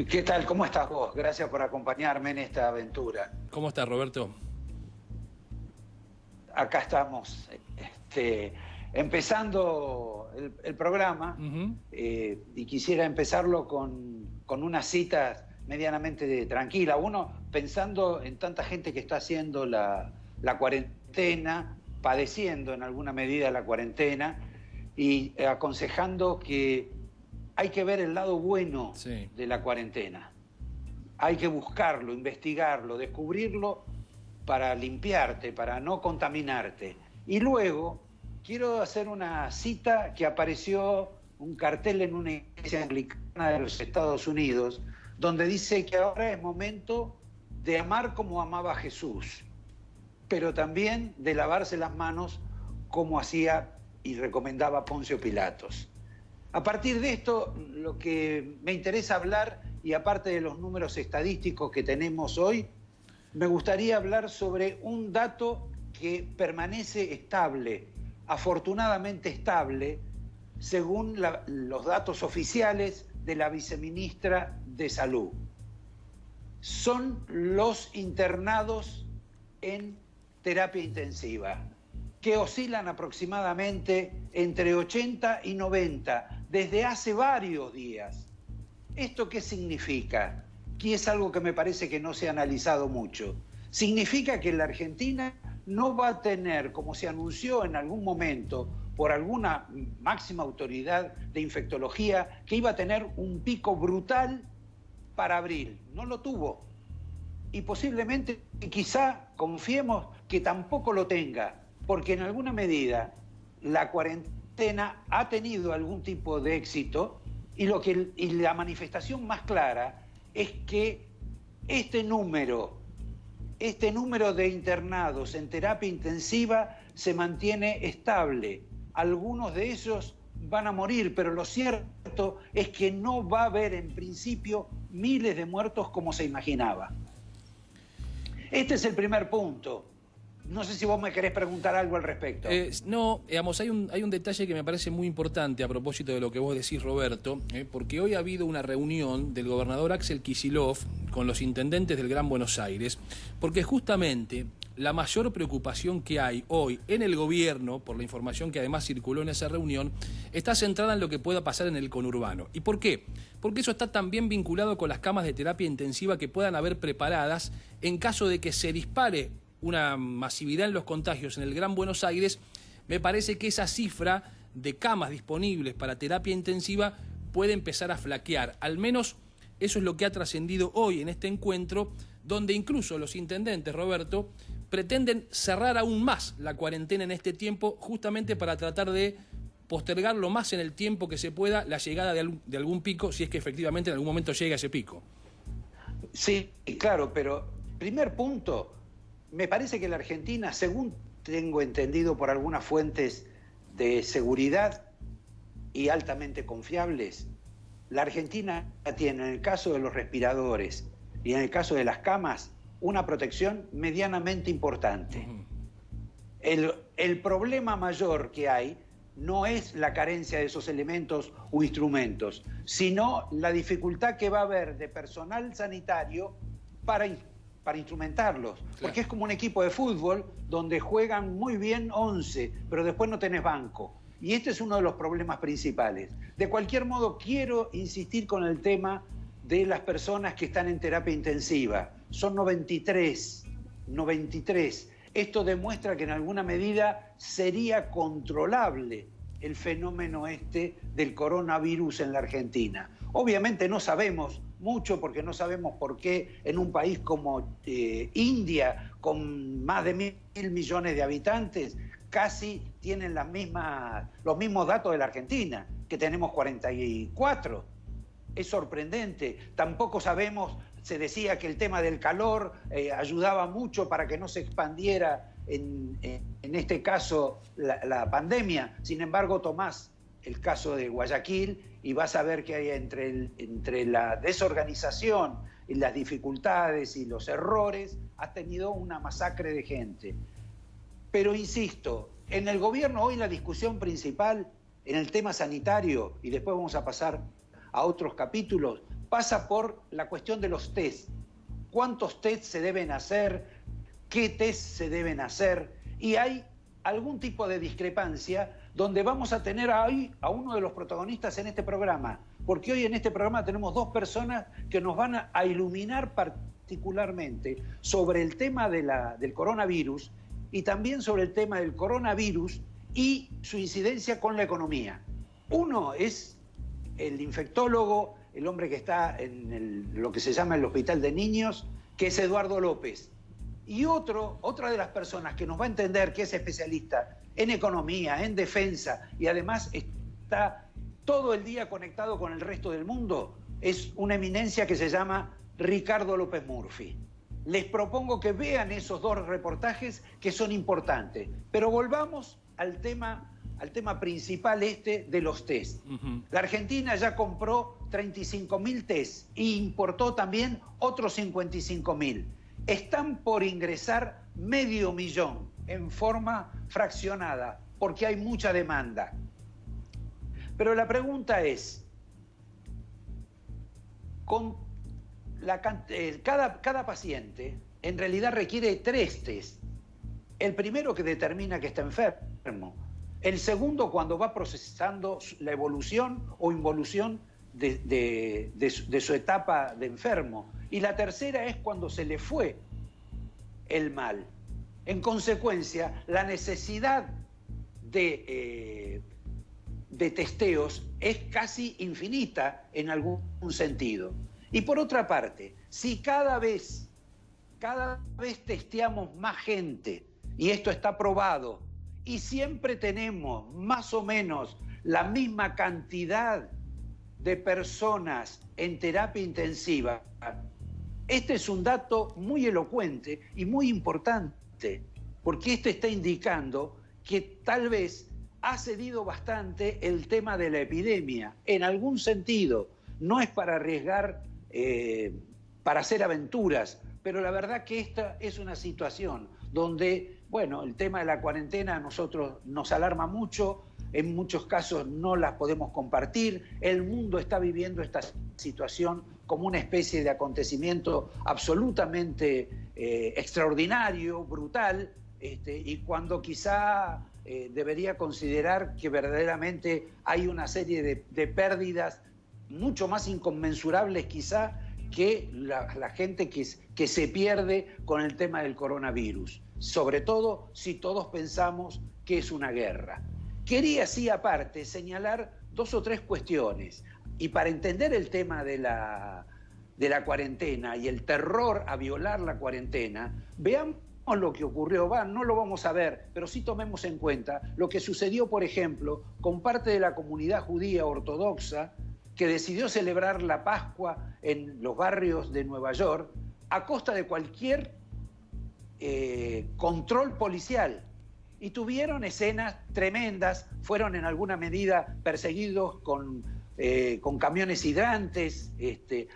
¿Qué tal? ¿Cómo estás vos? Gracias por acompañarme en esta aventura. ¿Cómo estás, Roberto? Acá estamos, empezando el programa Ujú. y quisiera empezarlo con una cita medianamente tranquila. Uno pensando en tanta gente que está haciendo la cuarentena, padeciendo en alguna medida la cuarentena y aconsejando que hay que ver el lado bueno Sí. de la cuarentena. Hay que buscarlo, investigarlo, descubrirlo para limpiarte, para no contaminarte. Y luego quiero hacer una cita que apareció, un cartel en una iglesia anglicana de los Estados Unidos, donde dice que ahora es momento de amar como amaba Jesús, pero también de lavarse las manos como hacía y recomendaba Poncio Pilatos. A partir de esto, lo que me interesa hablar, y aparte de los números estadísticos que tenemos hoy, me gustaría hablar sobre un dato que permanece estable, afortunadamente estable, según los datos oficiales de la viceministra de Salud. Son los internados en terapia intensiva, que oscilan aproximadamente entre 80 y 90 desde hace varios días. ¿Esto qué significa? Aquí es algo que me parece que no se ha analizado mucho. Significa que la Argentina no va a tener, como se anunció en algún momento por alguna máxima autoridad de infectología, que iba a tener un pico brutal para abril. No lo tuvo. Y posiblemente, quizá, confiemos que tampoco lo tenga, porque en alguna medida la cuarentena ha tenido algún tipo de éxito y la manifestación más clara es que este número de internados en terapia intensiva se mantiene estable. Algunos de ellos van a morir, pero lo cierto es que no va a haber en principio miles de muertos como se imaginaba. Este es el primer punto. No sé si vos me querés preguntar algo al respecto. No, digamos, hay un detalle que me parece muy importante a propósito de lo que vos decís, Roberto, porque hoy ha habido una reunión del gobernador Axel Kicillof con los intendentes del Gran Buenos Aires, porque justamente la mayor preocupación que hay hoy en el gobierno, por la información que además circuló en esa reunión, está centrada en lo que pueda pasar en el conurbano. ¿Y por qué? Porque eso está también vinculado con las camas de terapia intensiva que puedan haber preparadas en caso de que se dispare una masividad en los contagios en el Gran Buenos Aires. Me parece que esa cifra de camas disponibles para terapia intensiva puede empezar a flaquear. Al menos eso es lo que ha trascendido hoy en este encuentro, donde incluso los intendentes, Roberto, pretenden cerrar aún más la cuarentena en este tiempo, justamente para tratar de postergar lo más en el tiempo que se pueda la llegada de algún pico, si es que efectivamente en algún momento llega ese pico. Sí, claro, pero primer punto, me parece que la Argentina, según tengo entendido por algunas fuentes de seguridad y altamente confiables, la Argentina tiene, en el caso de los respiradores y en el caso de las camas, una protección medianamente importante. El problema mayor que hay no es la carencia de esos elementos o instrumentos, sino la dificultad que va a haber de personal sanitario para instrumentarlos. Claro. Porque es como un equipo de fútbol donde juegan muy bien 11, pero después no tenés banco. Y este es uno de los problemas principales. De cualquier modo, quiero insistir con el tema de las personas que están en terapia intensiva. Son 93. Esto demuestra que en alguna medida sería controlable el fenómeno del coronavirus en la Argentina. Obviamente no sabemos mucho, porque no sabemos por qué en un país como India, con más de 1.000 millones de habitantes, casi tienen los mismos datos de la Argentina, que tenemos 44. Es sorprendente. Tampoco sabemos, se decía que el tema del calor ayudaba mucho para que no se expandiera en este caso la pandemia. Sin embargo, tomás el caso de Guayaquil y vas a ver que hay entre la desorganización y las dificultades y los errores, has tenido una masacre de gente. Pero insisto, en el gobierno hoy la discusión principal en el tema sanitario, y después vamos a pasar a otros capítulos, pasa por la cuestión de los test. ¿Cuántos test se deben hacer? ¿Qué test se deben hacer? Y hay algún tipo de discrepancia donde vamos a tener ahí a uno de los protagonistas en este programa, porque hoy en este programa tenemos dos personas que nos van a iluminar particularmente sobre el tema del coronavirus y también sobre el tema del coronavirus y su incidencia con la economía. Uno es el infectólogo, el hombre que está en lo que se llama el Hospital de Niños, que es Eduardo López. Y otra de las personas que nos va a entender, que es especialista en economía, en defensa, y además está todo el día conectado con el resto del mundo, es una eminencia que se llama Ricardo López Murphy. Les propongo que vean esos dos reportajes que son importantes. Pero volvamos al tema principal de los test. La Argentina ya compró 35.000 test e importó también otros 55.000. Están por ingresar 500.000 en forma fraccionada, porque hay mucha demanda. Pero la pregunta es, cada paciente en realidad requiere 3 test. El primero que determina que está enfermo. El segundo cuando va procesando la evolución o involución de su etapa de enfermo. Y la tercera es cuando se le fue el mal. En consecuencia, la necesidad de testeos es casi infinita en algún sentido. Y por otra parte, si cada vez testeamos más gente, y esto está probado, y siempre tenemos más o menos la misma cantidad de personas en terapia intensiva, este es un dato muy elocuente y muy importante, porque este está indicando que tal vez ha cedido bastante el tema de la epidemia, en algún sentido. No es para arriesgar, para hacer aventuras, pero la verdad que esta es una situación donde, bueno, el tema de la cuarentena a nosotros nos alarma mucho, en muchos casos no las podemos compartir, el mundo está viviendo esta situación como una especie de acontecimiento absolutamente extraordinario, brutal, y cuando quizá debería considerar que verdaderamente hay una serie de pérdidas mucho más inconmensurables quizá que la gente que se pierde con el tema del coronavirus, sobre todo si todos pensamos que es una guerra. Quería, sí, aparte, señalar 2 o 3 cuestiones, y para entender el tema de la cuarentena y el terror a violar la cuarentena, veamos lo que ocurrió, no lo vamos a ver, pero sí tomemos en cuenta lo que sucedió, por ejemplo, con parte de la comunidad judía ortodoxa que decidió celebrar la Pascua en los barrios de Nueva York a costa de cualquier control policial. Y tuvieron escenas tremendas, fueron en alguna medida perseguidos con camiones hidrantes,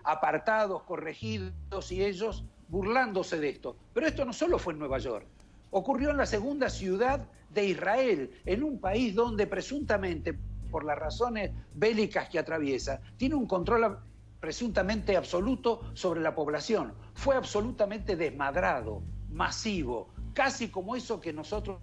apartados, corregidos, y ellos burlándose de esto. Pero esto no solo fue en Nueva York, ocurrió en la segunda ciudad de Israel, en un país donde presuntamente, por las razones bélicas que atraviesa, tiene un control presuntamente absoluto sobre la población. Fue absolutamente desmadrado, masivo, casi como eso que nosotros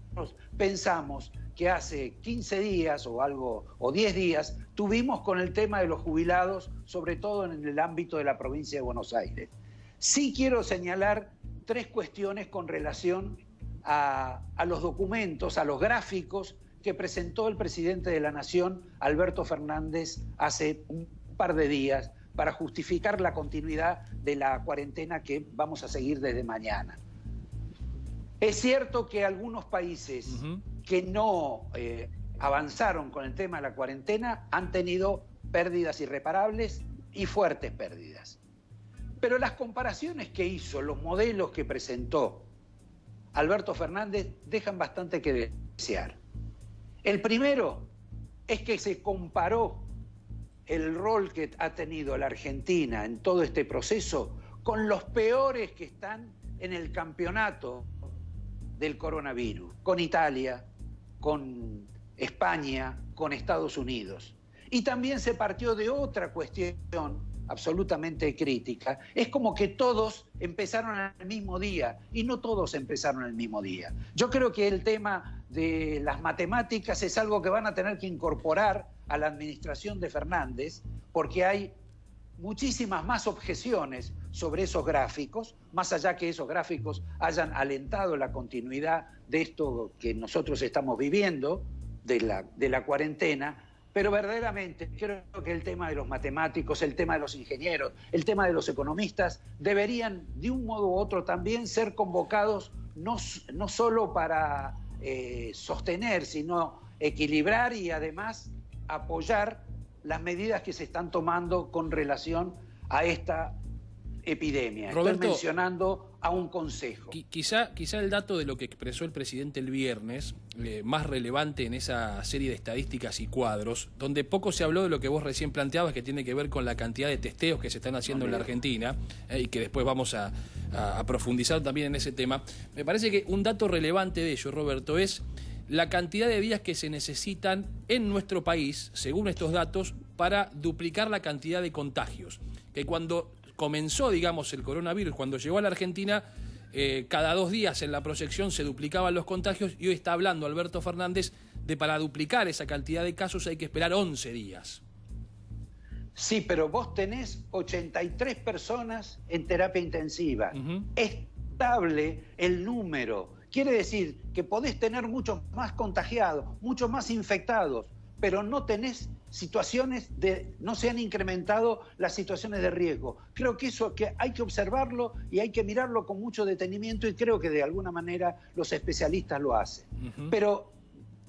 pensamos que hace 15 días o 10 días tuvimos con el tema de los jubilados, sobre todo en el ámbito de la provincia de Buenos Aires. Sí quiero señalar 3 cuestiones con relación a los documentos, a los gráficos que presentó el presidente de la Nación, Alberto Fernández, hace un par de días para justificar la continuidad de la cuarentena que vamos a seguir desde mañana. Es cierto que algunos países que no avanzaron con el tema de la cuarentena han tenido pérdidas irreparables y fuertes pérdidas. Pero las comparaciones que hizo, los modelos que presentó Alberto Fernández dejan bastante que desear. El primero es que se comparó el rol que ha tenido la Argentina en todo este proceso con los peores que están en el campeonato del coronavirus, con Italia, con España, con Estados Unidos. Y también se partió de otra cuestión absolutamente crítica, es como que todos empezaron el mismo día, y no todos empezaron el mismo día. Yo creo que el tema de las matemáticas es algo que van a tener que incorporar a la administración de Fernández, porque hay muchísimas más objeciones sobre esos gráficos, más allá que esos gráficos hayan alentado la continuidad de esto que nosotros estamos viviendo, de la cuarentena. Pero verdaderamente creo que el tema de los matemáticos, el tema de los ingenieros, el tema de los economistas deberían de un modo u otro también ser convocados no solo para sostener, sino equilibrar y además apoyar las medidas que se están tomando con relación a esta epidemia. Roberto, estoy mencionando a un consejo. Quizá el dato de lo que expresó el presidente el viernes, más relevante en esa serie de estadísticas y cuadros, donde poco se habló de lo que vos recién planteabas, que tiene que ver con la cantidad de testeos que se están haciendo en la Argentina, y que después vamos a profundizar también en ese tema. Me parece que un dato relevante de ello, Roberto, es la cantidad de días que se necesitan en nuestro país, según estos datos, para duplicar la cantidad de contagios. Que cuando comenzó, digamos, el coronavirus, cuando llegó a la Argentina, cada 2 días en la proyección se duplicaban los contagios, y hoy está hablando Alberto Fernández de para duplicar esa cantidad de casos hay que esperar 11 días. Sí, pero vos tenés 83 personas en terapia intensiva. Estable el número. Quiere decir que podés tener muchos más contagiados, muchos más infectados, pero no tenés situaciones no se han incrementado las situaciones de riesgo. Creo que eso que hay que observarlo y hay que mirarlo con mucho detenimiento, y creo que de alguna manera los especialistas lo hacen. Pero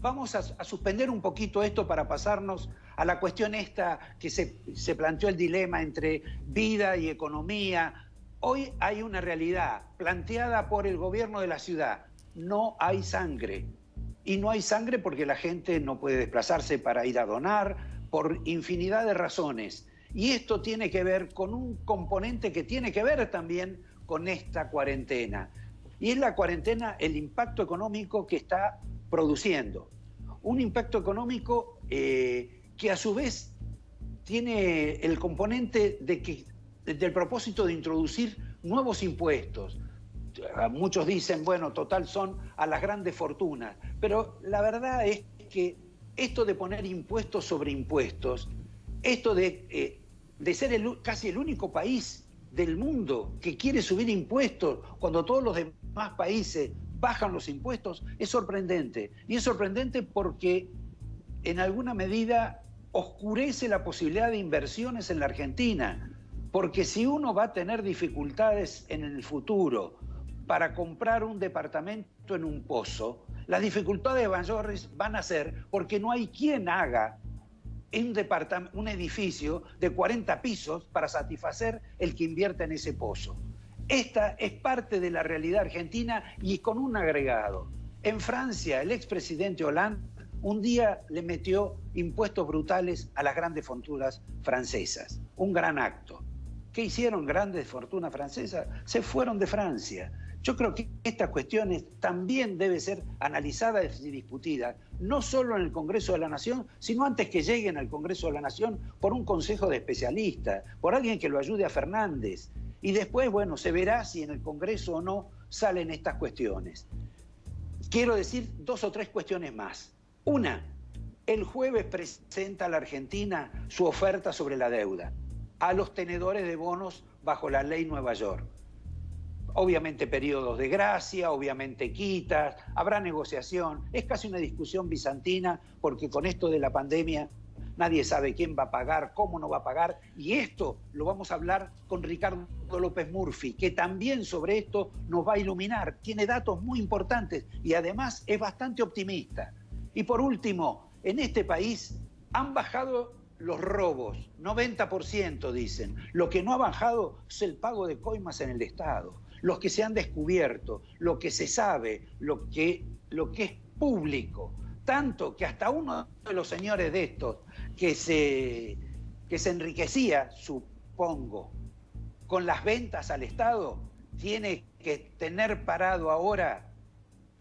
vamos a suspender un poquito esto para pasarnos a la cuestión esta que se planteó el dilema entre vida y economía. Hoy hay una realidad planteada por el gobierno de la ciudad. No hay sangre. Y no hay sangre porque la gente no puede desplazarse para ir a donar, por infinidad de razones. Y esto tiene que ver con un componente que tiene que ver también con esta cuarentena. Y es la cuarentena, el impacto económico que está produciendo. Un impacto económico que a su vez tiene el componente del propósito de introducir nuevos impuestos. Muchos dicen, bueno, total son a las grandes fortunas, pero la verdad es que esto de poner impuestos sobre impuestos, esto de ser casi el único país del mundo que quiere subir impuestos cuando todos los demás países bajan los impuestos, es sorprendente. Y es sorprendente porque en alguna medida oscurece la posibilidad de inversiones en la Argentina, porque si uno va a tener dificultades en el futuro para comprar un departamento en un pozo, las dificultades mayores van a ser porque no hay quien haga un edificio de 40 pisos para satisfacer el que invierta en ese pozo. Esta es parte de la realidad argentina, y con un agregado. En Francia, el expresidente Hollande un día le metió impuestos brutales a las grandes fortunas francesas. Un gran acto. ¿Qué hicieron grandes fortunas francesas? Se fueron de Francia. Yo creo que estas cuestiones también deben ser analizadas y discutidas, no solo en el Congreso de la Nación, sino antes que lleguen al Congreso de la Nación por un consejo de especialistas, por alguien que lo ayude a Fernández. Y después, bueno, se verá si en el Congreso o no salen estas cuestiones. Quiero decir 2 o 3 cuestiones más. Una, el jueves presenta a la Argentina su oferta sobre la deuda a los tenedores de bonos bajo la ley Nueva York. Obviamente periodos de gracia, obviamente quitas, habrá negociación. Es casi una discusión bizantina, porque con esto de la pandemia nadie sabe quién va a pagar, cómo no va a pagar, y esto lo vamos a hablar con Ricardo López Murphy, que también sobre esto nos va a iluminar. Tiene datos muy importantes y además es bastante optimista. Y por último, en este país han bajado los robos, 90% dicen. Lo que no ha bajado es el pago de coimas en el Estado. Los que se han descubierto, lo que se sabe, lo que es público. Tanto que hasta uno de los señores de estos que se enriquecía, supongo, con las ventas al Estado, tiene que tener parado ahora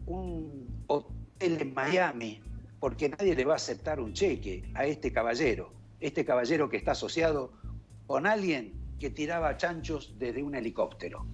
un hotel en Miami, porque nadie le va a aceptar un cheque a este caballero que está asociado con alguien que tiraba chanchos desde un helicóptero.